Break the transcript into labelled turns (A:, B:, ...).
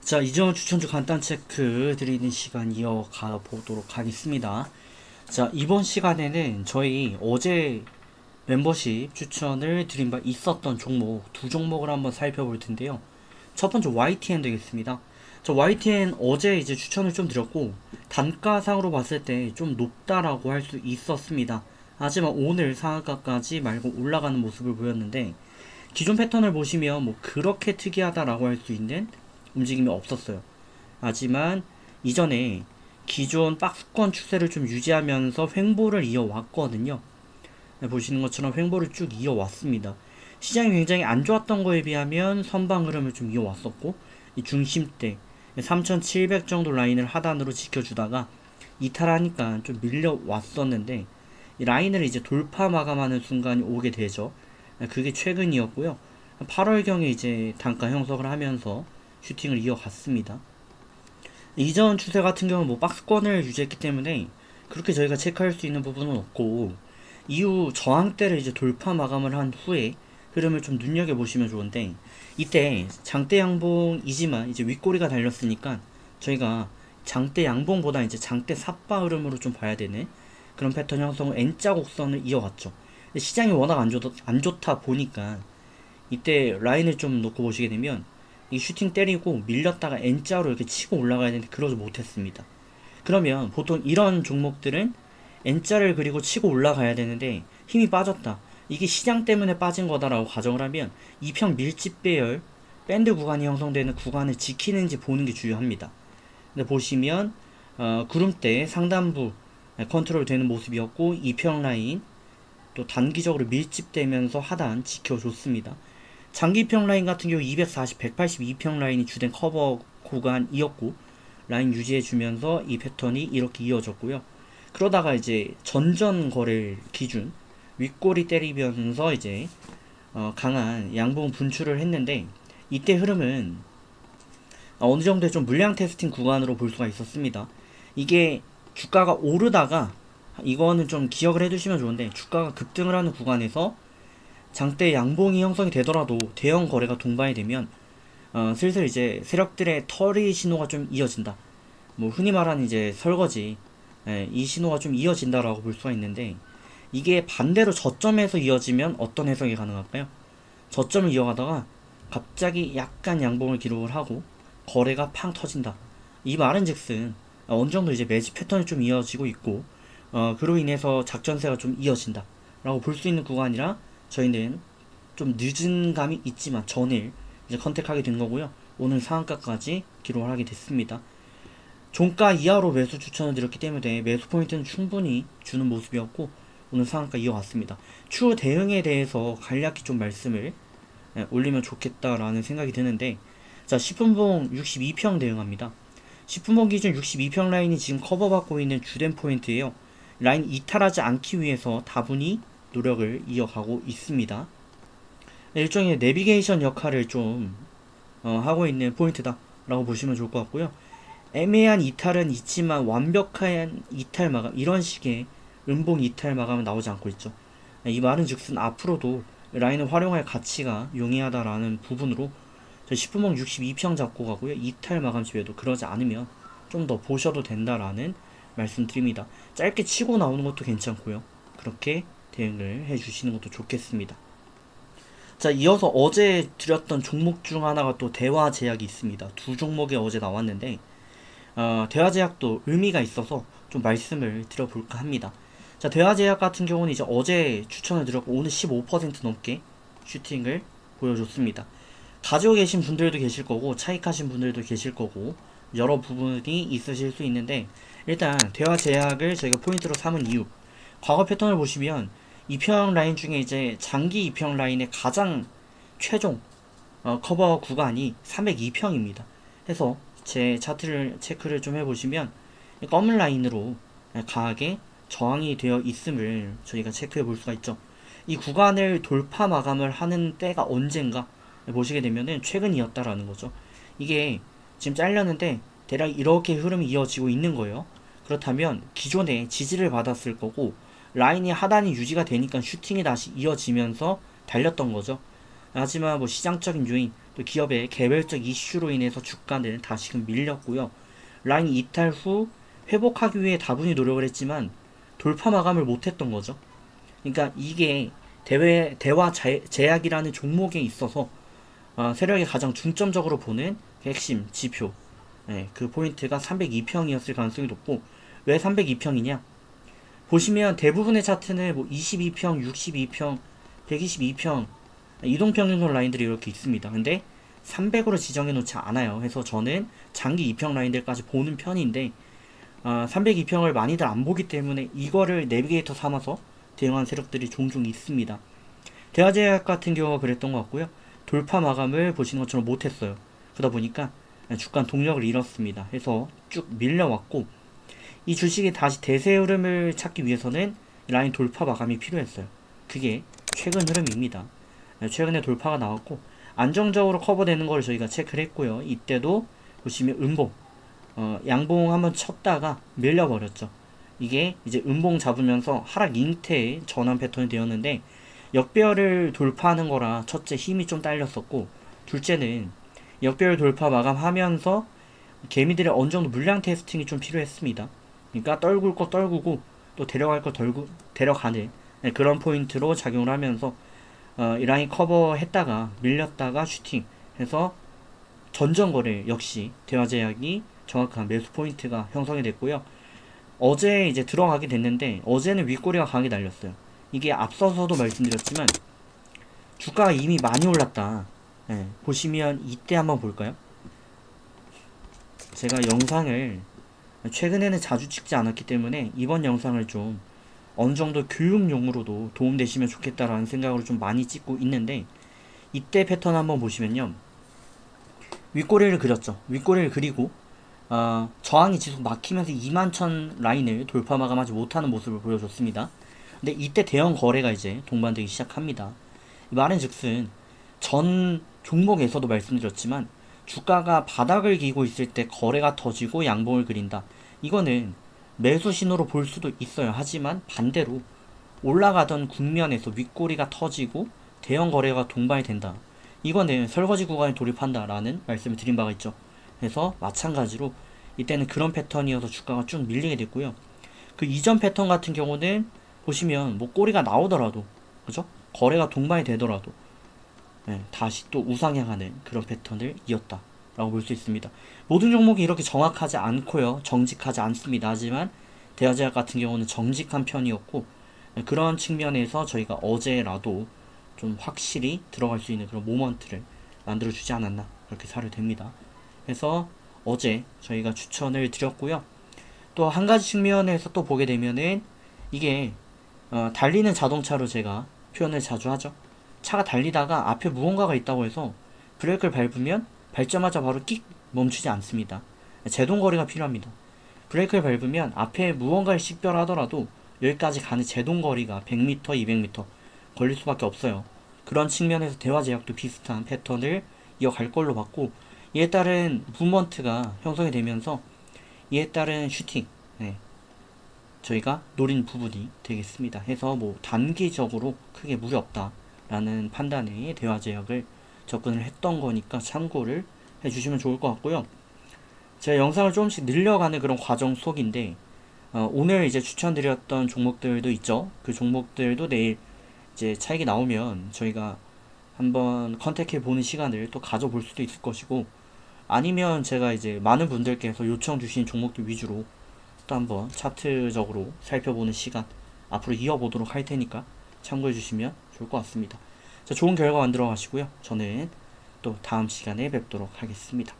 A: 자, 이전 추천주 간단 체크 드리는 시간 이어가 보도록 하겠습니다. 자, 이번 시간에는 저희 어제 멤버십 추천을 드린 바 있었던 종목 두 종목을 한번 살펴볼 텐데요. 첫 번째 YTN 되겠습니다. 저 YTN 어제 이제 추천을 좀 드렸고 단가상으로 봤을 때 좀 높다라고 할 수 있었습니다. 하지만 오늘 상한가까지 말고 올라가는 모습을 보였는데 기존 패턴을 보시면 뭐 그렇게 특이하다라고 할 수 있는 움직임이 없었어요. 하지만 이전에 기존 박스권 추세를 좀 유지하면서 횡보를 이어왔거든요. 보시는 것처럼 횡보를 쭉 이어왔습니다. 시장이 굉장히 안 좋았던 거에 비하면 선방 흐름을 좀 이어왔었고 이 중심대 3700 정도 라인을 하단으로 지켜주다가 이탈하니까 좀 밀려왔었는데 이 라인을 이제 돌파 마감하는 순간이 오게 되죠. 그게 최근이었고요. 8월경에 이제 단가 형성을 하면서 슈팅을 이어갔습니다. 이전 추세 같은 경우는 뭐 박스권을 유지했기 때문에 그렇게 저희가 체크할 수 있는 부분은 없고 이후 저항대를 이제 돌파 마감을 한 후에 흐름을 좀 눈여겨보시면 좋은데 이때 장대 양봉이지만 이제 윗꼬리가 달렸으니까 저희가 장대 양봉보다 이제 장대 삿바 흐름으로 좀 봐야 되는 그런 패턴 형성을 N자 곡선을 이어갔죠. 시장이 워낙 안 좋다 보니까 이때 라인을 좀 놓고 보시게 되면 이 슈팅 때리고 밀렸다가 N자로 이렇게 치고 올라가야 되는데 그러지 못했습니다. 그러면 보통 이런 종목들은 N자를 그리고 치고 올라가야 되는데 힘이 빠졌다. 이게 시장 때문에 빠진 거다라고 가정을 하면 이평 밀집 배열 밴드 구간이 형성되는 구간을 지키는지 보는 게 중요합니다. 근데 보시면 구름대 상단부 컨트롤 되는 모습이었고 이평 라인 또 단기적으로 밀집되면서 하단 지켜줬습니다. 장기평 라인 같은 경우 240, 182평 라인이 주된 커버 구간이었고 라인 유지해주면서 이 패턴이 이렇게 이어졌고요. 그러다가 이제 전전 거래일 기준 윗꼬리 때리면서 이제 강한 양봉 분출을 했는데 이때 흐름은 어느 정도의 좀 물량 테스팅 구간으로 볼 수가 있었습니다. 이게 주가가 오르다가 이거는 좀 기억을 해두시면 좋은데 주가가 급등을 하는 구간에서 장대 양봉이 형성이 되더라도 대형 거래가 동반이 되면 슬슬 이제 세력들의 털이 신호가 좀 이어진다. 뭐 흔히 말하는 이제 설거지 이 신호가 좀 이어진다라고 볼 수가 있는데 이게 반대로 저점에서 이어지면 어떤 해석이 가능할까요? 저점을 이어가다가 갑자기 약간 양봉을 기록을 하고 거래가 팡 터진다. 이 말은즉슨 어느 정도 이제 매집 패턴이 좀 이어지고 있고 그로 인해서 작전세가 좀 이어진다 라고 볼 수 있는 구간이라 저희는 좀 늦은 감이 있지만 전일 이제 컨택하게 된 거고요. 오늘 상한가까지 기록을 하게 됐습니다. 종가 이하로 매수 추천을 드렸기 때문에 매수 포인트는 충분히 주는 모습이었고 오늘 상한가 이어갔습니다. 추후 대응에 대해서 간략히 좀 말씀을 올리면 좋겠다라는 생각이 드는데 자 10분봉 62평 대응합니다. 10분봉 기준 62평 라인이 지금 커버받고 있는 주된 포인트예요. 라인 이탈하지 않기 위해서 다분히 노력을 이어가고 있습니다. 일종의 내비게이션 역할을 좀 하고 있는 포인트다 라고 보시면 좋을 것 같고요. 애매한 이탈은 있지만 완벽한 이탈 마감 이런 식의 음봉 이탈 마감은 나오지 않고 있죠. 이 말은 즉슨 앞으로도 라인을 활용할 가치가 용이하다라는 부분으로 10분봉 62평 잡고 가고요. 이탈 마감 시에도 그러지 않으면 좀 더 보셔도 된다라는 말씀드립니다. 짧게 치고 나오는 것도 괜찮고요. 그렇게 대응을 해주시는 것도 좋겠습니다. 자, 이어서 어제 드렸던 종목 중 하나가 또 대화제약이 있습니다. 두 종목이 어제 나왔는데 대화제약도 의미가 있어서 좀 말씀을 드려볼까 합니다. 자, 대화제약 같은 경우는 이제 어제 추천을 드렸고 오늘 15% 넘게 슈팅을 보여줬습니다. 가지고 계신 분들도 계실 거고 차익하신 분들도 계실 거고 여러 부분이 있으실 수 있는데 일단 대화제약을 저희가 포인트로 삼은 이유 과거 패턴을 보시면 이평 라인 중에 이제 장기 이평 라인의 가장 최종 커버 구간이 302평입니다. 해서 제 차트를 체크를 좀 해보시면 검은 라인으로 강하게 저항이 되어 있음을 저희가 체크해 볼 수가 있죠. 이 구간을 돌파 마감을 하는 때가 언젠가 보시게 되면은 최근이었다라는 거죠. 이게 지금 잘렸는데 대략 이렇게 흐름이 이어지고 있는 거예요. 그렇다면 기존에 지지를 받았을 거고 라인이 하단이 유지가 되니까 슈팅이 다시 이어지면서 달렸던 거죠. 하지만 뭐 시장적인 요인 또 기업의 개별적 이슈로 인해서 주가는 다시금 밀렸고요. 라인 이탈 후 회복하기 위해 다분히 노력을 했지만 돌파 마감을 못했던 거죠. 그러니까 이게 대화 제약이라는 종목에 있어서 세력이 가장 중점적으로 보는 핵심 지표, 그 포인트가 302평이었을 가능성이 높고, 왜 302평이냐? 보시면 대부분의 차트는 뭐 22평, 62평, 122평 이동평균선 라인들이 이렇게 있습니다. 근데 300으로 지정해 놓지 않아요. 그래서 저는 장기 2평 라인들까지 보는 편인데 302평을 많이들 안 보기 때문에 이거를 내비게이터 삼아서 대응한 세력들이 종종 있습니다. 대화제약 같은 경우가 그랬던 것 같고요. 돌파 마감을 보시는 것처럼 못했어요. 그러다 보니까 주가 동력을 잃었습니다. 해서 쭉 밀려왔고, 이 주식이 다시 대세 흐름을 찾기 위해서는 라인 돌파 마감이 필요했어요. 그게 최근 흐름입니다. 최근에 돌파가 나왔고 안정적으로 커버되는 걸 저희가 체크를 했고요. 이때도 보시면 음봉, 양봉 한번 쳤다가 밀려버렸죠. 이게 이제 음봉 잡으면서 하락 잉태의 전환 패턴이 되었는데, 역배열을 돌파하는 거라 첫째 힘이 좀 딸렸었고, 둘째는 역배열 돌파 마감하면서 개미들의 어느 정도 물량 테스팅이 좀 필요했습니다. 그러니까 떨굴 거 떨구고 또 데려갈 거 데려가는 그런 포인트로 작용을 하면서 이 라인 커버했다가 밀렸다가 슈팅 해서 전전거래 역시 대화제약이 정확한 매수 포인트가 형성이 됐고요. 어제 이제 들어가게 됐는데 어제는 윗꼬리가 강하게 날렸어요. 이게 앞서서도 말씀드렸지만 주가가 이미 많이 올랐다. 보시면 이때 한번 볼까요? 제가 영상을 최근에는 자주 찍지 않았기 때문에 이번 영상을 좀 어느정도 교육용으로도 도움되시면 좋겠다라는 생각으로 좀 많이 찍고 있는데, 이때 패턴 한번 보시면요, 윗꼬리를 그렸죠. 윗꼬리를 그리고 저항이 계속 막히면서 21,000 라인을 돌파 마감하지 못하는 모습을 보여줬습니다. 근데 이때 대형 거래가 이제 동반되기 시작합니다. 말은즉슨 전 종목에서도 말씀드렸지만 주가가 바닥을 기고 있을 때 거래가 터지고 양봉을 그린다. 이거는 매수 신호로 볼 수도 있어요. 하지만 반대로 올라가던 국면에서 윗꼬리가 터지고 대형 거래가 동반이 된다. 이거는 설거지 구간에 돌입한다 라는 말씀을 드린 바가 있죠. 그래서 마찬가지로 이때는 그런 패턴이어서 주가가 쭉 밀리게 됐고요. 그 이전 패턴 같은 경우는 보시면 뭐 꼬리가 나오더라도, 그죠? 거래가 동반이 되더라도 다시 또 우상향하는 그런 패턴을 이었다 라고 볼 수 있습니다. 모든 종목이 이렇게 정확하지 않고요, 정직하지 않습니다. 하지만 대화제약 같은 경우는 정직한 편이었고, 그런 측면에서 저희가 어제라도 좀 확실히 들어갈 수 있는 그런 모먼트를 만들어주지 않았나, 그렇게 사료됩니다. 그래서 어제 저희가 추천을 드렸고요. 또 한 가지 측면에서 또 보게 되면은 이게 달리는 자동차로 제가 표현을 자주 하죠. 차가 달리다가 앞에 무언가가 있다고 해서 브레이크를 밟으면 밟자마자 바로 끽 멈추지 않습니다. 제동거리가 필요합니다. 브레이크를 밟으면 앞에 무언가를 식별하더라도 여기까지 가는 제동거리가 100m, 200m 걸릴 수밖에 없어요. 그런 측면에서 대화제약도 비슷한 패턴을 이어갈 걸로 봤고, 이에 따른 무브먼트가 형성이 되면서 이에 따른 슈팅, 저희가 노린 부분이 되겠습니다. 해서 뭐 단기적으로 크게 무리 없다 라는 판단에 대화제약을 접근을 했던 거니까 참고를 해주시면 좋을 것 같고요. 제가 영상을 조금씩 늘려가는 그런 과정 속인데, 오늘 이제 추천드렸던 종목들도 있죠. 그 종목들도 내일 이제 차익이 나오면 저희가 한번 컨택해 보는 시간을 또 가져볼 수도 있을 것이고, 아니면 제가 이제 많은 분들께서 요청 주신 종목들 위주로 또 한번 차트적으로 살펴보는 시간 앞으로 이어보도록 할 테니까 참고해 주시면 좋을 것 같습니다. 자, 좋은 결과 만들어 가시고요. 저는 또 다음 시간에 뵙도록 하겠습니다.